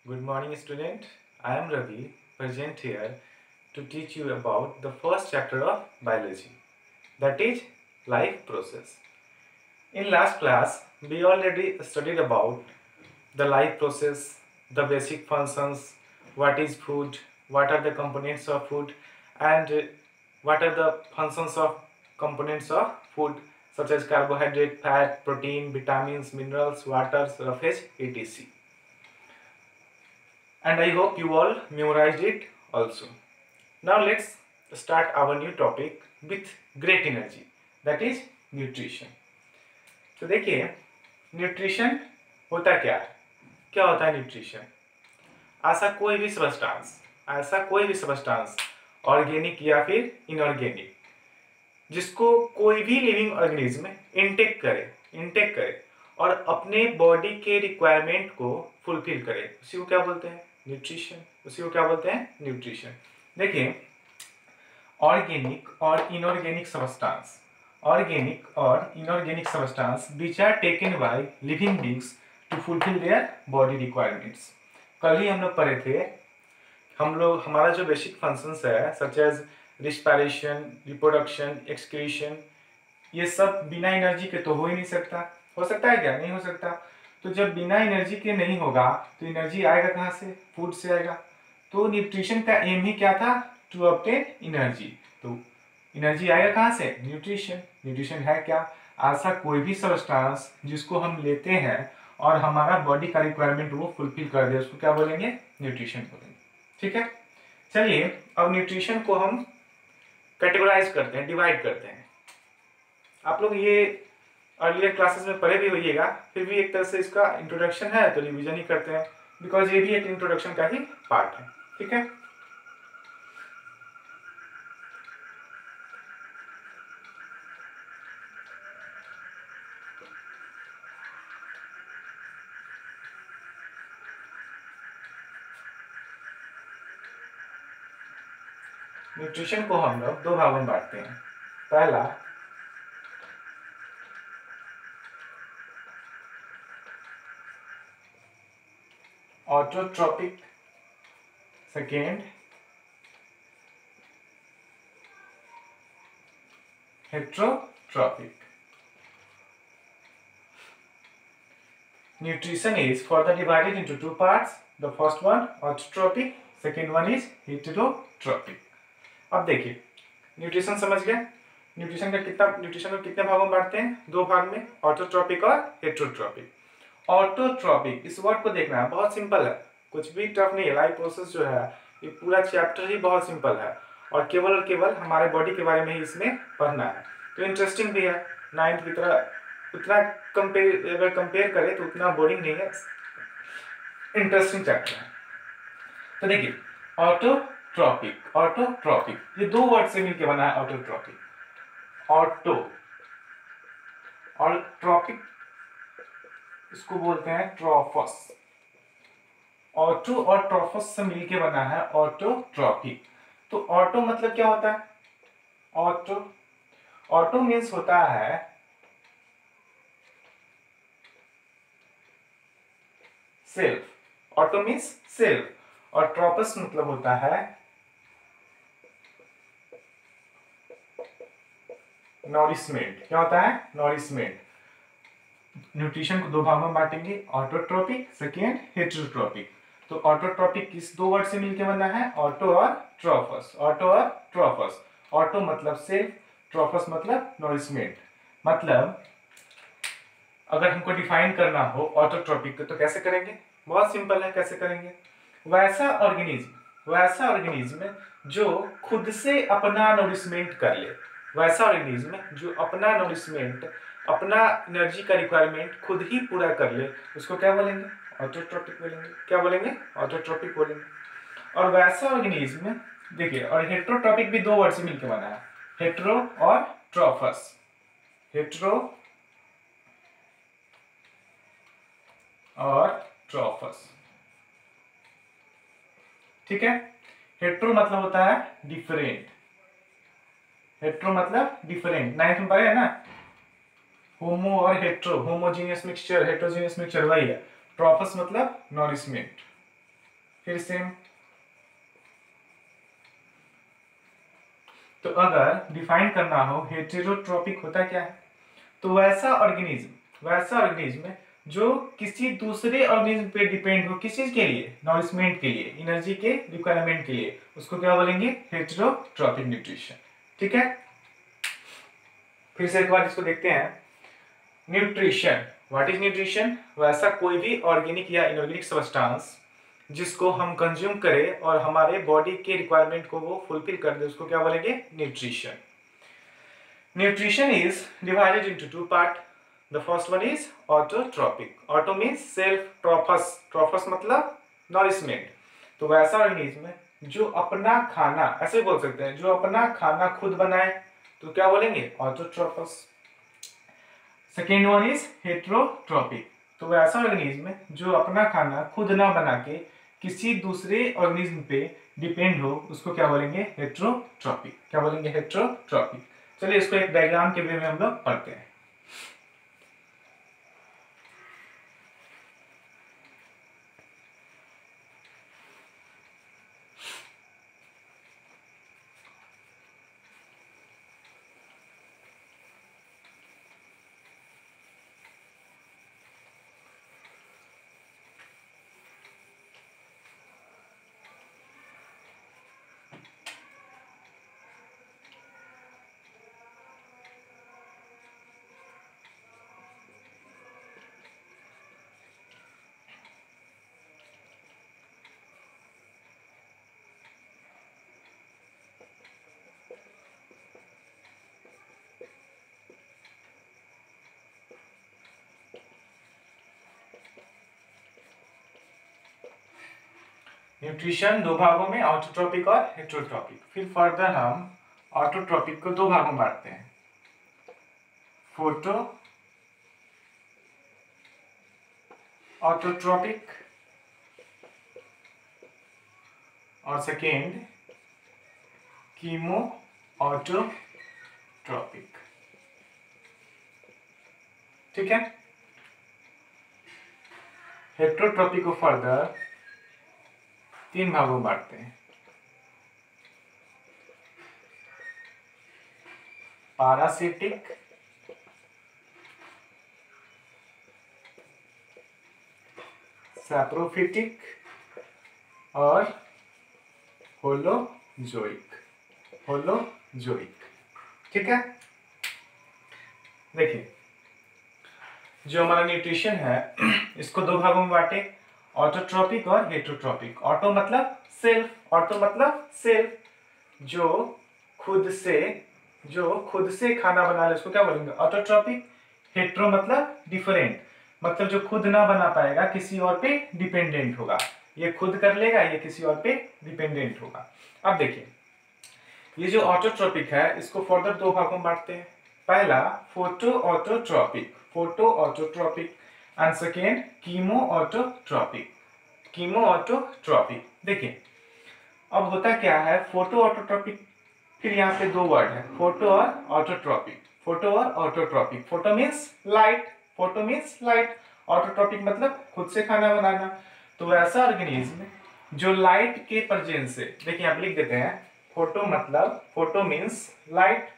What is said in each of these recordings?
Good morning, student. I am Ravi, present here to teach you about the first chapter of biology, that is life process. In last class, we already studied about the life process, the basic functions, what is food, what are the components of food, and what are the functions of components of food such as carbohydrate, fat, protein, vitamins, minerals, water, roughage, etc. And I hope you all memorized it also. Now let's start our new topic with great energy, that is nutrition. तो देखिए nutrition होता क्या होता है nutrition? ऐसा कोई भी substance organic या फिर इनऑर्गेनिक जिसको कोई भी लिविंग ऑर्गेनिज्म इंटेक करे और अपने बॉडी के रिक्वायरमेंट को फुलफिल करे, उसी को क्या बोलते हैं? न्यूट्रिशन। देखिए ऑर्गेनिक और inorganic substance which are taken by living beings to fulfil their body requirements. कल ही हम लोग पढ़े थे, हमारा जो बेसिक फंक्शंस है such as respiration, reproduction, excretion, ये सब बिना एनर्जी के तो हो ही नहीं सकता। हो सकता है क्या? नहीं हो सकता। तो जब बिना एनर्जी के नहीं होगा तो एनर्जी आएगा कहाँ से? फूड से आएगा। तो न्यूट्रिशन का एम ही क्या था? To obtain energy. तो एनर्जी आएगा कहाँ से? न्यूट्रिशन है क्या? ऐसा कोई भी सब्सटेंस जिसको हम लेते हैं और हमारा बॉडी का रिक्वायरमेंट वो फुलफिल कर दे, उसको क्या बोलेंगे? न्यूट्रिशन बोलेंगे। ठीक है, चलिए अब न्यूट्रिशन को हम कैटेगराइज करते हैं, डिवाइड करते हैं। आप लोग ये अर्लियर क्लासेस में पढ़े भी होइएगा, फिर भी एक तरह से इसका इंट्रोडक्शन है तो रिवीजन ही करते हैं, बिकॉज ये भी एक इंट्रोडक्शन का ही पार्ट है। ठीक है, न्यूट्रिशन को हम लोग दो भागों में बांटते हैं। पहला autotrophic, second heterotrophic. Nutrition is further divided into two parts. The first one autotrophic, second one is heterotropic. अब देखिए न्यूट्रिशन समझ गए? न्यूट्रिशन को कितने भागों में बांटते हैं? दो भाग में, ऑटोट्रॉपिक और हेट्रोट्रॉपिक। ऑटोट्रॉपिक इस वर्ड को देखना है, बहुत सिंपल है, कुछ भी टफ नहीं है। लाइफ प्रोसेस जो है ये पूरा चैप्टर ही बहुत सिंपल है और केवल हमारे बॉडी के बारे में ही इसमें पढ़ना है। तो इंटरेस्टिंग भी है, 9th की तरह उतना अगर कंपेयर करें तो उतना बोरिंग नहीं है, इंटरेस्टिंग चैप्टर है। तो देखिए ऑटोट्रॉपिक ये दो वर्ड से मिलकर बना है ऑटोट्रॉपिक। ऑटो और ट्रॉपिक इसको बोलते हैं ट्रॉफस। ऑटो और ट्रॉफस से मिलकर बना है ऑटोट्रॉपिक। तो ऑटो मतलब क्या होता है? ऑटो मीन्स होता है सेल्फ। ऑटो मीन्स सेल्फ और ट्रॉपस मतलब होता है नॉरिशमेंट। क्या होता है? नॉरिशमेंट। न्यूट्रिशन को दो भागों में बांटेंगे, ऑटोट्रॉपिक, सेकेंड हेटेरोट्रॉपिक। तो ऑटोट्रॉपिक किस दो वर्ड से मिलकर बना है? ऑटो और ट्रॉफस। ऑटो मतलब सेल्फ, ट्रॉफस मतलब नॉरिशमेंट। मतलब अगर हमको डिफाइन करना हो ऑटोट्रॉपिक को तो कैसे करेंगे? बहुत सिंपल है, कैसे करेंगे? वैसा ऑर्गेनिज्म जो खुद से अपना नॉरिशमेंट कर ले, अपना एनर्जी का रिक्वायरमेंट खुद ही पूरा कर ले, उसको क्या बोलेंगे? ऑटोट्रॉपिक बोलेंगे। क्या बोलेंगे? ऑटोट्रॉपिक बोलेंगे। और वैसा ऑर्गेनिज्म देखिए, और हेट्रोट्रॉपिक भी दो वर्ड से मिलकर बना है, हेट्रो और ट्रॉफस। हेट्रो और ट्रॉफस। ठीक है, हेट्रो मतलब होता है डिफरेंट। नाइन्थ में पढ़े है ना, होमो और hetero, homogeneous mixture, heterogeneous mixture वही है। ट्रॉफस मतलब नॉरिशमेंट। फिर सेम। तो अगर डिफाइन करना हो हेटेरोट्रॉपिक होता क्या है, तो वैसा ऑर्गेनिज्म जो किसी दूसरे ऑर्गेनिज्म पे डिपेंड हो, किस चीज के लिए, नॉरिशमेंट के लिए, एनर्जी के रिक्वायरमेंट के लिए, उसको क्या बोलेंगे, हेटेरोट्रॉपिक न्यूट्रिशन। ठीक है, फिर से एक बार इसको देखते हैं। न्यूट्रिशन, व्हाट इज न्यूट्रिशन, वैसा कोई भी ऑर्गेनिक या इनऑर्गेनिक सब्सटेंस जिसको हम कंज्यूम करें और हमारे बॉडी के रिक्वायरमेंट को वो फुलफिल कर दे, उसको क्या बोलेंगे, nutrition. Nutrition is divided into two part. The first one is autotrophic. Auto means self, trophos, trophos मतलब नॉरिशमेंट। तो वैसा ऑर्गेनिज्म जो अपना खाना, ऐसे बोल सकते हैं, जो अपना खाना खुद बनाए, तो क्या बोलेंगे, autotrophs. Second one is heterotrophic. तो वैसा ऑर्गेनिज्म जो अपना खाना खुद ना बना के किसी दूसरे ऑर्गेनिज्म पे डिपेंड हो, उसको क्या बोलेंगे, हेटेरोट्रॉपिक। क्या बोलेंगे, हेटेरोट्रॉपिक। चलिए इसको एक डायग्राम के वे में हम लोग पढ़ते हैं। न्यूट्रिशन दो भागों में, ऑटोट्रॉपिक और हेटेरोट्रॉपिक। फिर फर्दर हम ऑटोट्रॉपिक को दो भागों में बांटते हैं, फोटो ऑटोट्रॉपिक और सेकेंड कीमो ऑटोट्रॉपिक। ठीक है, हेटेरोट्रॉपिक को फर्दर तीन भागों में बांटते हैं, पारासिटिक, सैप्रोफिटिक और होलोजोइक। ठीक है, देखिए जो हमारा न्यूट्रिशन है इसको दो भागों में बांटे, ऑटोट्रॉपिक और हेटेरोट्रॉपिक। ऑटो मतलब सेल्फ, जो खुद से खाना बना ले, उसको क्या बोलेंगे, ऑटोट्रॉपिक। हेटेरो मतलब डिफरेंट, मतलब जो खुद ना बना पाएगा, किसी और पे डिपेंडेंट होगा। ये खुद कर लेगा, ये किसी और पे डिपेंडेंट होगा। अब देखिए ये जो ऑटोट्रॉपिक है इसको फर्दर दो भागों में बांटते हैं। पहला photo autotrophic and second chemo autotrophic. देखिए अब होता क्या है, फोटो ऑटोट्रॉपिक, फिर यहाँ पे दो वर्ड है, फोटो और autotrophic. Photo means light, autotrophic मतलब खुद से खाना बनाना। तो ऐसा ऑर्गेनिज्म जो लाइट के प्रेजेंस से, देखिए आप लिख देते हैं, फोटो मीन्स लाइट,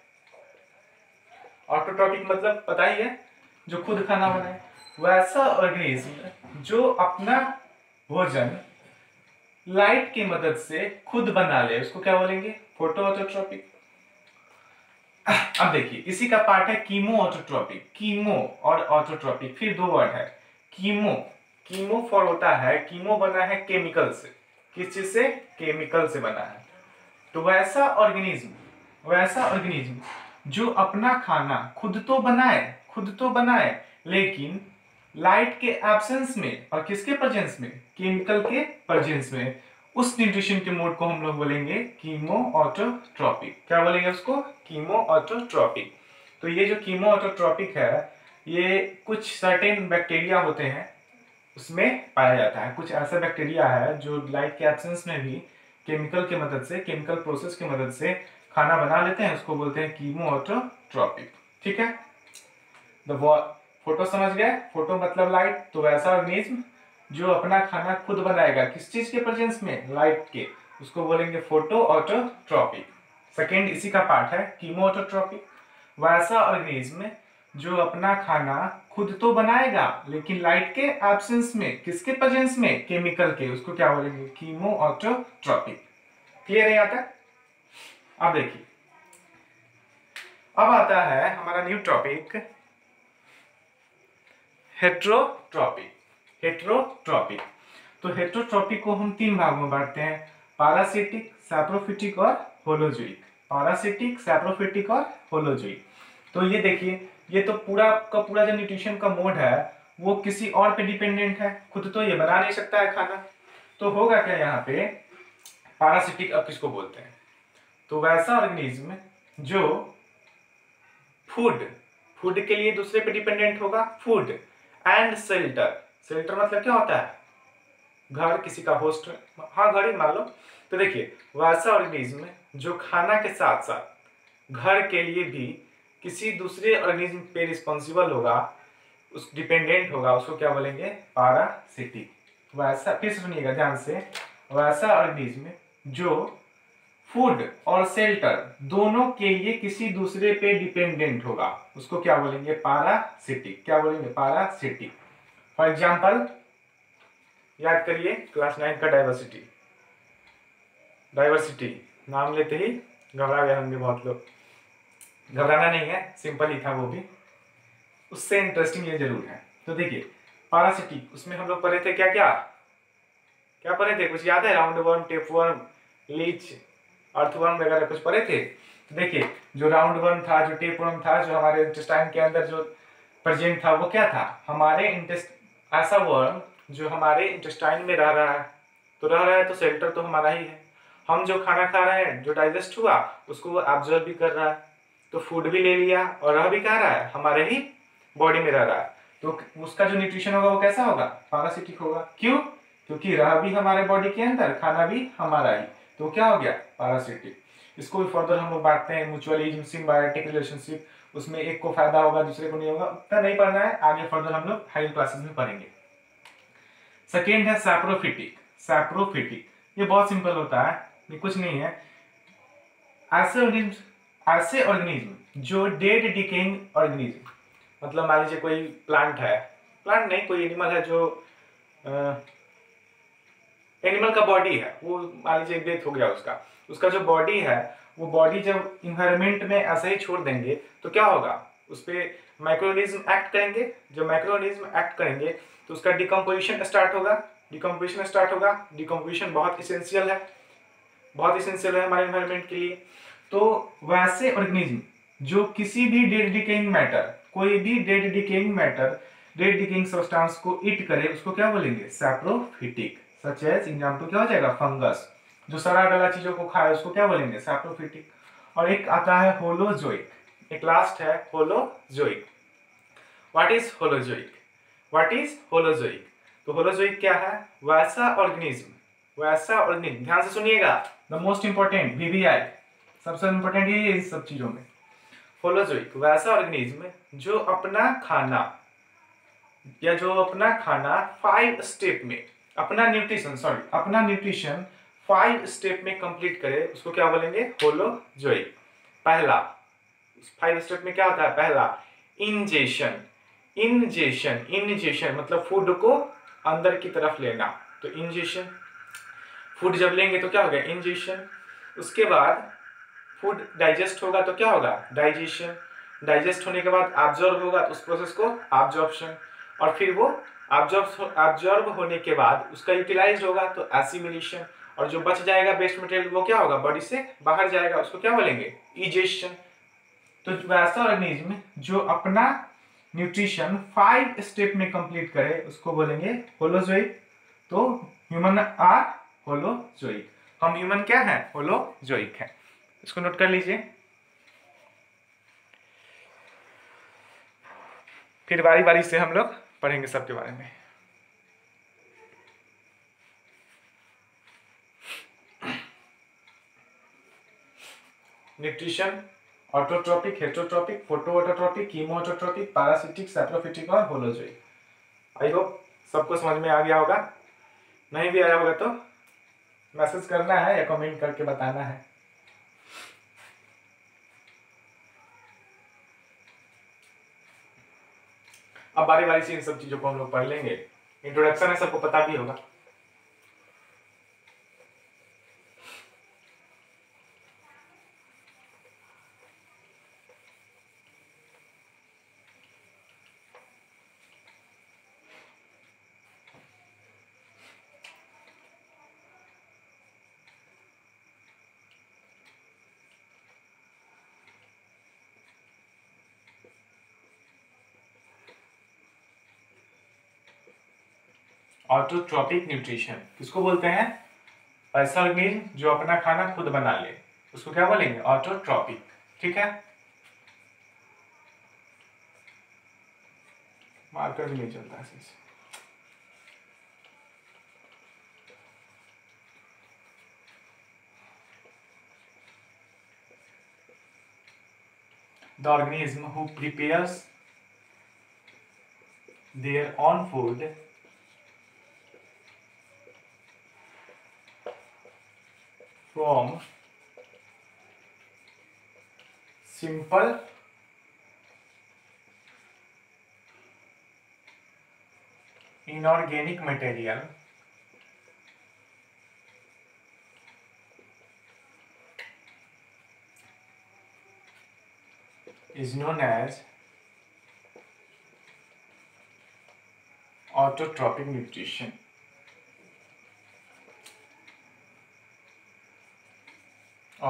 ऑटोट्रॉपिक मतलब पता ही है, जो खुद खाना बनाए। वैसा ऑर्गेनिज्म जो अपना भोजन लाइट की मदद से खुद बना ले, उसको क्या बोलेंगे, फोटो ऑटोट्रॉपिक। अब देखिए इसी का पार्ट है कीमो ऑटोट्रॉपिक। कीमो और ऑटोट्रॉपिक फिर दो वर्ड है। कीमो फॉर होता है, कीमो बना है केमिकल से, किस चीज से, केमिकल से बना है। तो वैसा ऑर्गेनिज्म जो अपना खाना खुद तो बनाए लेकिन लाइट के एब्सेंस में और किसके प्रेजेंस में, केमिकल के प्रेजेंस में, उस न्यूट्रिशन के मोड को हम लोग बोलेंगे कीमो ऑटोट्रॉपिक। क्या बोलेंगे उसको, कीमो ऑटोट्रॉपिक। तो ये जो कीमो ऑटोट्रॉपिक है ये कुछ सर्टेन बैक्टीरिया होते हैं उसमें पाया जाता है। कुछ ऐसा बैक्टीरिया है जो लाइट के एब्सेंस में भी केमिकल के मदद से, केमिकल प्रोसेस की मदद से खाना बना लेते हैं, उसको बोलते हैं कीमो ऑटोट्रॉपिक। ठीक है, फोटो समझ गए, फोटो मतलब लाइट। तो वैसा ऑर्गेनिज्म जो अपना खाना खुद बनाएगा, किस चीज के प्रेजेंस में, लाइट के, उसको बोलेंगे फोटो ऑटोट्रॉपिक। सेकेंड इसी का पार्ट है कीमो ऑटोट्रॉपिक। वैसा ऑर्गेनिज्म जो अपना खाना खुद तो बनाएगा लेकिन लाइट के एब्सेंस में, किसके प्रेजेंस में, केमिकल के, उसको क्या बोलेंगे, कीमो ऑटोट्रॉपिक। क्लियर है यहाँ तक? अब देखिए, अब आता है हमारा न्यू टॉपिक हेट्रोट्रॉपिक। हेट्रोट्रॉपिक, तो हेट्रोट्रॉपिक को हम तीन भागों में बांटते हैं, पैरासिटिक, सैप्रोफिटिक और होलोजोइक। पैरासिटिक, सैप्रोफिटिक और होलोजोइक। तो ये देखिए, ये तो पूरा का पूरा जो न्यूट्रिशन का मोड है वो किसी और पे डिपेंडेंट है, खुद तो ये बना नहीं सकता है खाना। तो होगा क्या यहाँ पे, पैरासिटिक अब किसको बोलते हैं, तो वैसा ऑर्गेनिज्म जो फूड फूड के लिए दूसरे पे डिपेंडेंट होगा, फूड एंड शेल्टर। शेल्टर मतलब क्या होता है, घर, किसी का होस्ट, हाँ घर ही मान लो। तो देखिए, वैसा ऑर्गेनिज्म जो खाना के साथ साथ घर के लिए भी किसी दूसरे ऑर्गेनिज्म पे रिस्पॉन्सिबल होगा, उस डिपेंडेंट होगा, उसको क्या बोलेंगे, पैरासिटिक। वैसा, फिर सुनिएगा ध्यान से, वैसा ऑर्गेनिज्म जो फूड और शेल्टर दोनों के लिए किसी दूसरे पे डिपेंडेंट होगा, उसको क्या बोलेंगे, पैरासिटिक। क्या बोलेंगे, पैरासिटिक। फॉर एग्जाम्पल याद करिए क्लास 9 का डाइवर्सिटी। डाइवर्सिटी नाम लेते ही घबरा गए होंगे बहुत लोग, घबराना नहीं है, सिंपल ही था वो भी, उससे इंटरेस्टिंग ये जरूर है। तो देखिए पैरासिटिक, उसमें हम लोग पढ़े थे क्या क्या क्या पढ़े थे, कुछ याद है, round worm, tape worm, leech, earthworm वगैरह कुछ पढ़े थे। तो देखिए, जो राउंड वर्म था, जो टेप वर्म था, जो हमारे इंटेस्टाइन के अंदर जो प्रेजेंट था, वो क्या था, हमारे ऐसा वर्म जो हमारे इंटेस्टाइन में रह रहा है, तो रह रहा है तो शेल्टर तो हमारा ही है। हम जो खाना खा रहे हैं, जो डाइजेस्ट हुआ, उसको वो एब्जॉर्ब भी कर रहा है, तो फूड भी ले लिया और रह भी कह रहा है, हमारे ही बॉडी में रह रहा है, तो उसका जो न्यूट्रिशन होगा वो कैसा होगा, पैरासिटिक होगा। क्यों, क्योंकि रह भी हमारे बॉडी के अंदर, खाना भी हमारा ही, तो क्या हो गया, पैरासिटिक। इसको भी फर्दर हम लोग बांटते हैं, म्यूचुअलिज्म, सिम्बायोटिक रिलेशनशिप, उसमें एक को फायदा होगा दूसरे को नहीं होगा, उतना नहीं पढ़ना है, आगे फर्दर हम लोग हायर क्लासेस में पढ़ेंगे। सेकेंड है सैप्रोफिटिक। सैप्रोफिटिक ये बहुत सिंपल होता है, ये कुछ नहीं है, ऐसे ऑर्गेनिज्म जो डेड डिकेइंग ऑर्गेनिज्म, मतलब मान लीजिए कोई प्लांट है, प्लांट नहीं, कोई एनिमल है जो एनिमल का बॉडी है, वो मान लीजिए डेथ हो गया उसका, उसका जो बॉडी है, वो बॉडी जब इन्वायरमेंट में ऐसे ही छोड़ देंगे तो क्या होगा, उस पर माइक्रोऑर्गेनिज्म एक्ट करेंगे। जब माइक्रोऑर्गेनिज्म एक्ट करेंगे तो उसका डिकम्पोजिशन स्टार्ट होगा। डिकम्पोजिशन स्टार्ट होगा, डिकम्पोजिशन बहुत इसेंशियल है, बहुत इसेंशियल है हमारे इन्वायरमेंट के लिए। तो वैसे ऑर्गेनिज्म जो किसी भी डेड डिकेइंग मैटर, कोई भी dead decaying matter, dead decaying substance को ईट करे, उसको क्या बोलेंगे, सैप्रोफिटिक। सच एज एग्जांपल क्या हो जाएगा, फंगस, जो सड़ा गला चीजों को खाए उसको क्या बोलेंगे, सैप्रोफिटिक। और एक आता है होलोजोइक, एक लास्ट है holozoic. What is holozoic, what is holozoic, तो होलोजोइक क्या है, वैसा ऑर्गेनिज्म, वैसा ऑर्गेनिज्म, ध्यान से सुनिएगा, द मोस्ट इंपॉर्टेंट वीवीआई, सबसे इंपॉर्टेंट ये इन सब चीजों में। होलोजोइक वैसा ऑर्गेनिज्म जो अपना खाना, या जो अपना खाना 5 स्टेप में, अपना न्यूट्रिशन 5 स्टेप में कंप्लीट करे, उसको क्या बोलेंगे, होलोजोइक। पहला, 5 स्टेप में क्या होता है, पहला इंजेशन, इंजेशन मतलब फूड को अंदर की तरफ लेना, तो इंजेशन, फूड जब लेंगे तो क्या होगा, इंजेशन। उसके बाद फूड डाइजेस्ट होगा तो क्या होगा, डाइजेशन। डाइजेस्ट होने के बाद एब्जॉर्ब होगा तो उस प्रोसेस को एब्जॉर्प्शन, और फिर वो एब्जॉर्ब होने के बाद उसका यूटिलाइज होगा तो एसिमिलेशन, और जो बच जाएगा वेस्ट मटेरियल वो क्या होगा, बॉडी से बाहर जाएगा, उसको क्या बोलेंगे, इजेशन। तो वैसा ऑर्गेनिज्म जो अपना न्यूट्रिशन 5 स्टेप में कंप्लीट करे उसको बोलेंगे होलोजोइक। तो ह्यूमन आर होलोजोइक, हम ह्यूमन क्या है, होलोजोइक है, इसको नोट कर लीजिए। फिर बारी बारी से हम लोग पढ़ेंगे सबके बारे में। Nutrition, autotrophic, heterotrophic, photo autotrophic, chemo autotrophic, parasitic, saprophytic और होलोजोइक। आई होप सबको समझ में आ गया होगा? नहीं भी आया होगा तो मैसेज करना है या कमेंट करके बताना है। अब बारी बारी से इन सब चीजों को हम लोग पढ़ लेंगे। इंट्रोडक्शन है, सबको पता भी होगा। ऑटोट्रॉपिक न्यूट्रिशन किसको बोलते हैं? ऐसा ऑर्गेनिज्म जो अपना खाना खुद बना ले, उसको क्या बोलेंगे? ऑटोट्रॉपिक। ठीक है, मार्कर भी नहीं चलता है। The organism who prepares their own food from simple inorganic material is known as autotrophic nutrition.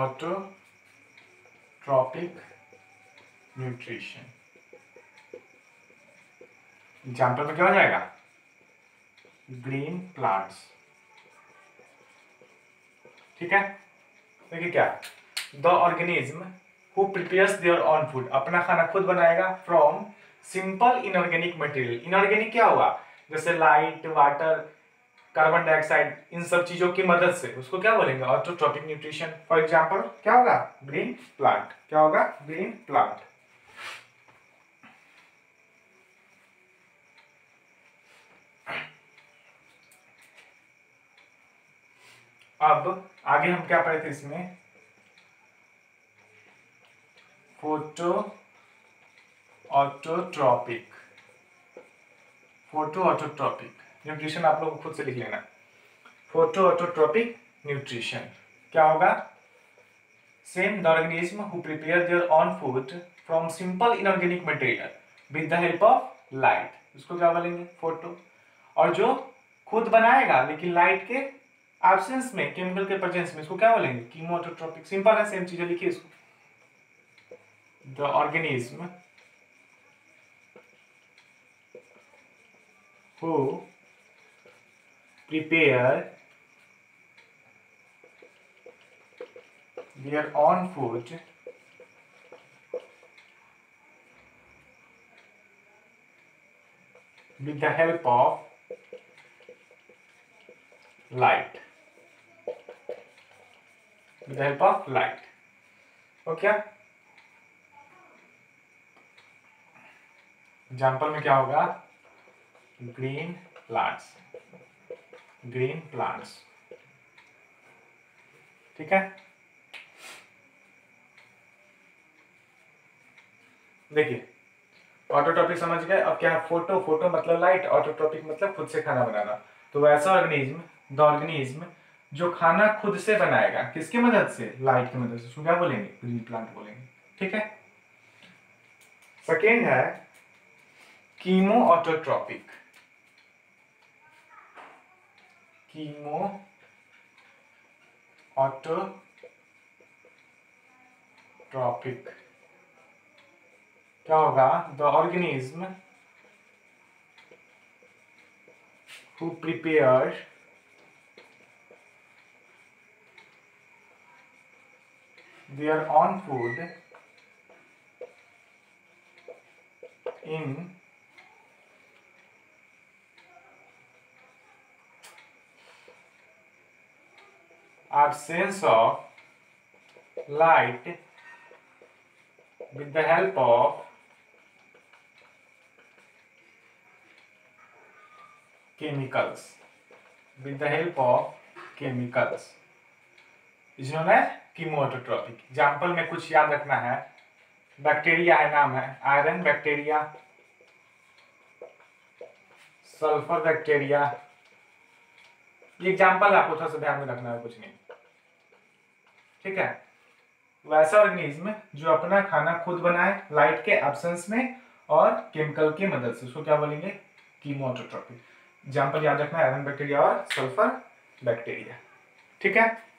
Autotrophic nutrition example में क्या हो जाएगा? Green plants. ठीक है, देखिए क्या, the organism who prepares their own food, अपना खाना खुद बनाएगा, from simple inorganic material. Inorganic क्या हुआ? जैसे लाइट, वाटर, कार्बन डाइऑक्साइड, इन सब चीजों की मदद से, उसको क्या बोलेंगे? Autotrophic nutrition. फॉर एग्जांपल क्या होगा? Green plant. क्या होगा? Green plant. अब आगे हम क्या पढ़े थे इसमें? Photo autotrophic. Photo autotrophic nutrition आप लोग खुद से लिख लेना। फोटो ऑटोट्रॉपिक न्यूट्रिशन क्या होगा? Same the organism who prepare their own food from simple inorganic material with the help of light, उसको क्या बोलेंगे? फोटो। और जो खुद बनाएगा लेकिन लाइट के एब्सेंस में, केमिकल के प्रेजेंस में, इसको क्या बोलेंगे? कीमोऑटोट्रॉपिक। सिंपल है, सेम चीजें लिखिए इसको। The organism who prepare their own food with the help of light. With the help of light. Okay, example में क्या होगा? Green plants. Green plants. ठीक है, देखिए ऑटोट्रॉपिक समझ गए। अब क्या है? फोटो। फोटो मतलब लाइट, ऑटोट्रॉपिक मतलब खुद से खाना बनाना। तो वैसा ऑर्गेनिज्म, द ऑर्गेनिज्म जो खाना खुद से बनाएगा, किसकी मदद से? लाइट की मदद से, उसको क्या बोलेंगे? ग्रीन प्लांट बोलेंगे। ठीक है, सेकेंड है कीमो ऑटोट्रॉपिक। कीमो ऑटोट्रॉपिक क्या होगा? The organism who prepare their own food in absence of light with the help of chemicals, with the help of chemicals is known as chemoautotropic. Example में कुछ याद रखना है, bacteria है, नाम है आयरन बैक्टीरिया, सल्फर बैक्टीरिया, ये example आपको थोड़ा सा ध्यान में रखना है, कुछ नहीं, ठीक है। वैसा ऑर्गेनिज्म जो अपना खाना खुद बनाए लाइट के एब्सेंस में और केमिकल की मदद से, उसको क्या बोलेंगे, कीमोऑटोट्रोपिक। एग्जाम्पल याद रखना है आयरन बैक्टीरिया और सल्फर बैक्टीरिया, ठीक है।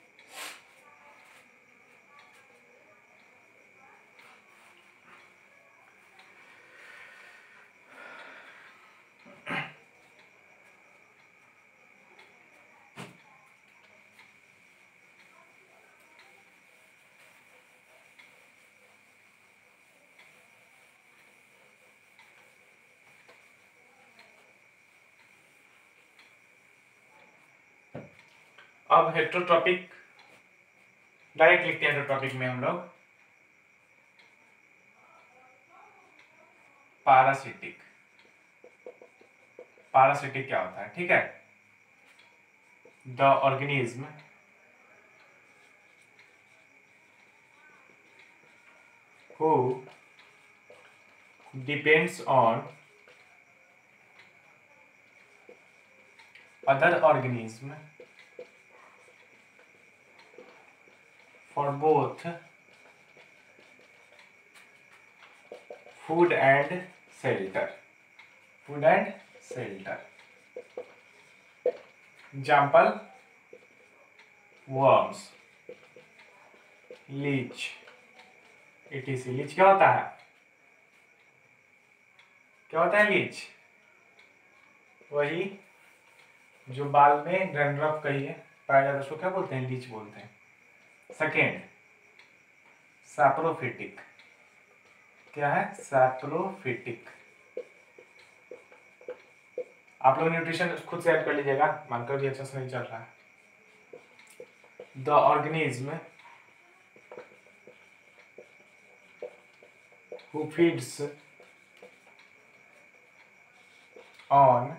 अब हेट्रोट्रॉपिक डायरेक्ट लिखते हैं। हेट्रोट्रॉपिक में हम लोग पैरासिटिक, पैरासिटिक क्या होता है, ठीक है। The organism who depends on other organism for both food and shelter, food and shelter. Example, worms, leech, etc. Leech क्या होता है, क्या होता है लीच, वही जो बाल में डैंड्रफ कहिए पाया जाता है, उसको क्या बोलते हैं, लीच बोलते हैं। सेकेंड, सैप्रोफिटिक, क्या है, सैप्रोफिटिक। आप लोग न्यूट्रिशन खुद से ऐड कर लीजिएगा, मानकर भी अच्छा से नहीं चल रहा है। The organism who feeds on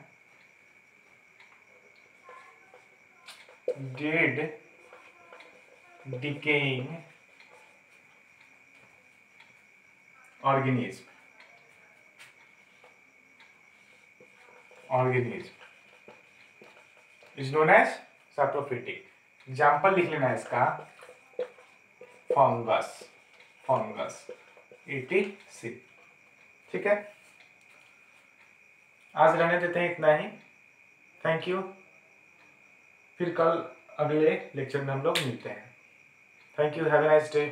dead decaying organism is known as saprophytic. Example लिख लेना इसका, फंगस, फंगस etc. ठीक है, आज रहने देते हैं इतना ही। थैंक यू, फिर कल अगले लेक्चर में हम लोग मिलते हैं। Thank you, have a nice day.